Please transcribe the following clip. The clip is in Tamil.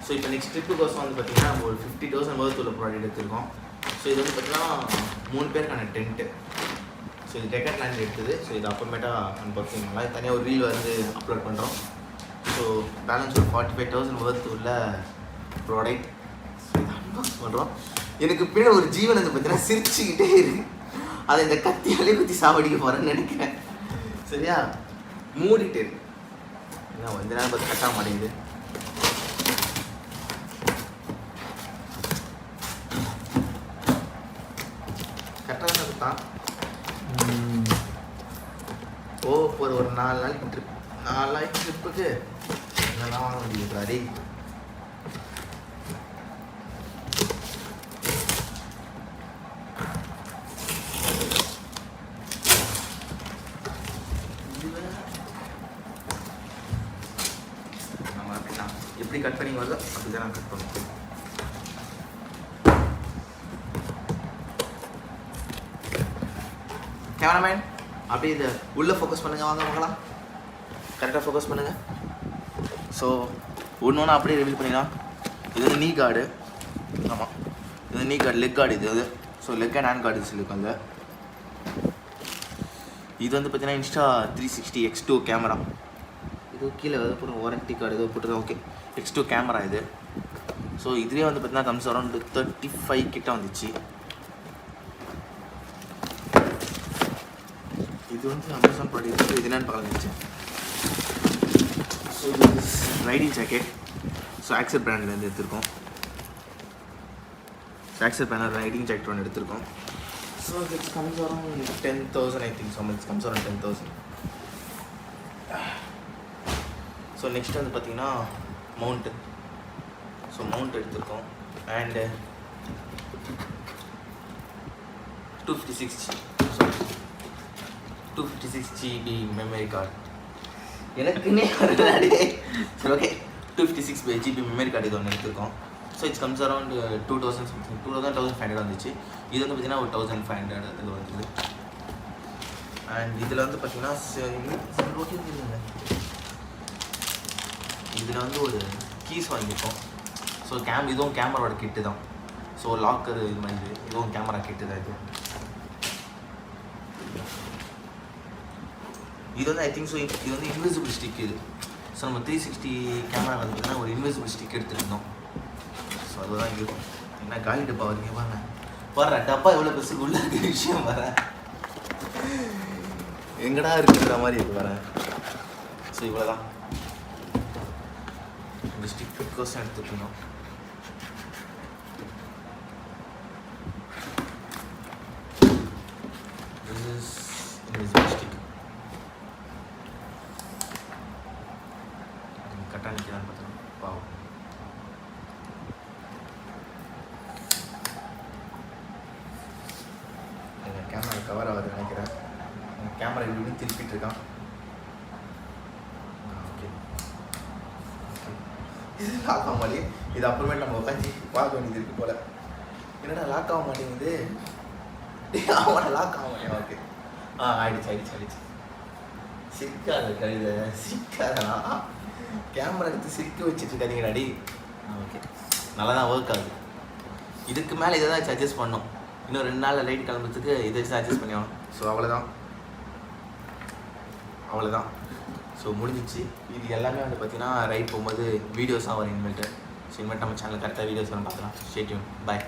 ஸோ இப்போ நெக்ஸ்ட் ட்ரிப்புக்கோசம் வந்து பார்த்தீங்கன்னா நம்ம ஒரு 50,000 worth உள்ள ப்ராடக்ட் எடுத்துருக்கோம். ஸோ இது வந்து பார்த்தீங்கன்னா 3 பேருக்கான டென்ட்டு. ஸோ இது டெக்கட்லேண்ட் எடுத்தது. ஸோ இது அப்புறமேட்டா அன்பாக்சிங் பண்ணலாம். இது தனியாக ஒரு ரீல் வந்து அப்லோட் பண்ணுறோம். ஸோ பேலன்ஸ் ஒரு 45,000 worth உள்ள ப்ராடக்ட். ஸோ இதை அன்பாக்ஸ் பண்ணுறோம். எனக்கு பின்னாடி ஒரு ஜீவன் வந்து பார்த்தீங்கன்னா சிரிச்சுக்கிட்டே இருக்கு. அதை இந்த கத்தியாலே குத்தி சாவடிக்க போகிறேன்னு நினைக்கிறேன். சரியா, மூடிட்டு இருக்கு. ஏன்னா வந்து நேரம் பார்த்து கட்ட மாட்டேங்குது. கரெக்டாக தான் போகிற ஒரு 4 நாளைக்கு ட்ரிப். 4 நாளைக்கு ட்ரிப்புக்கு என்னெல்லாம் வாங்க முடியுது. நம்ம அப்படிதான் எப்படி கட் பண்ணி வருதோ அப்படி தான் நான் கட் பண்ணுவேன். கேமராமேன் அப்படியே இதை உள்ளே ஃபோக்கஸ் பண்ணுங்கள். வாங்க வாங்கலாம், கரெக்டாக ஃபோக்கஸ் பண்ணுங்கள். ஸோ ஒன்று ஒன்று அப்படியே ரிவீல் பண்ணிடலாம். இது வந்து நீ கார்டு. ஆமாம், இது நீ கார்டு, லெக் கார்டு இது. So leg and hand card சொல்லியிருக்காங்க. இது வந்து பார்த்தீங்கன்னா இன்ஸ்டா 360 X2 கேமரா. இது கீழே ஏதோ போட்டு வாரண்டி கார்டு ஏதோ போட்டுருக்கேன். ஓகே, X2 கேமரா இது. ஸோ இதுலேயே வந்து பார்த்தீங்கன்னா கம்ஸ் அரௌண்ட் 35 கிட்ட வந்துச்சு. இது வந்து அமேசான் ப்ராடக்ட். இது என்னென்னு பார்க்க. ஸோ இது ரைடிங் ஜாக்கெட். ஸோ ஆக்சர் பிராண்ட்லேருந்து எடுத்திருக்கோம். ஆக்சர் பிராண்ட் ரைடிங் ஜாக்கெட் ஒன்று எடுத்திருக்கோம். So it's comes around 10,000 I think. So it's comes around 10,000. So next வந்து பார்த்தீங்கன்னா மவுண்ட்டு. ஸோ மவுண்ட் எடுத்திருக்கோம். And 256 GB memory card. எனக்குன்னே வருதாடி. சரி, ஓகே, 256 GB மெமரி கார்டு இது ஒன்று எடுத்துருக்கோம். So it's comes around 2,000 something, 2,500 வந்துச்சு. இது வந்து பார்த்தீங்கன்னா ஒரு 1,500 இது வந்துது. அண்ட் இதில் வந்து பார்த்தீங்கன்னா இதில் வந்து ஒரு கீஸ் வாங்கியிருக்கோம். ஸோ இதுவும் கேமராவோட கிட்டு தான். ஸோ லாக்கர் இது மாதிரி இதுவும் கேமரா கிட்டு தான். இது வந்து ஐ திங்க் ஸோ இது வந்து இன்விசிபிள் ஸ்டிக். இது ஸோ நம்ம 360 கேமரா வந்து பார்த்தீங்கன்னா ஒரு இன்விசிபிள் ஸ்டிக் எடுத்துருந்தோம். ஸோ அதுதான் இருக்கும். என்ன காலி டப்பா வரீங்க பாருங்க. பாரு டப்பா எவ்வளோ பெருசு உள்ள இருக்க விஷயம் வர எங்கடா இருக்குற மாதிரி இருக்கு வரேன். ஸோ இவ்வளோதான் இந்த ஸ்டிக் கோர்ஸ் எடுத்துக்கணும். This is invisible stick. கரெக்டாக நிற்கிறான்னு பார்த்தோம். பாவம், எங்கள் கேமரா கவர் ஆகுது நினைக்கிறேன். கேமரா இப்படி திருப்பிட்டு இருக்கான். ஓகே, இது லாக் ஆக மாட்டேங்குது. இது அப்புறமேட்டு நம்ம உட்காந்து பார்க்க வேண்டியது இருக்கு போல. என்னடா லாக் ஆக மாட்டேங்குது. அவனை லாக் ஆக மாட்டேன். ஓகே, ஆயிடுச்சு. சிக்காத கழுத சிக்காதா. கேமரா எடுத்து சிரிக்க வச்சுட்டு இருக்காதீங்கடாடி. ஓகே, நல்லா தான் ஒர்க் ஆகுது. இதுக்கு மேலே இதை தான் அட்ஜஸ்ட் பண்ணோம். இன்னும் 2 நாளில் லைட் கிளம்புறதுக்கு இதை வச்சு அட்ஜஸ்ட் பண்ணியாகணும். ஸோ அவ்வளோதான். ஸோ முடிஞ்சிச்சு. இது எல்லாமே வந்து பார்த்தீங்கன்னா ரைட் போகும்போது வீடியோஸாக வரும் இனிமேட்டு. ஸோ இனிமேட்டு நம்ம சேனலில் கரெக்டாக வீடியோஸ் வரும் பார்க்கலாம். Stay tune. பை.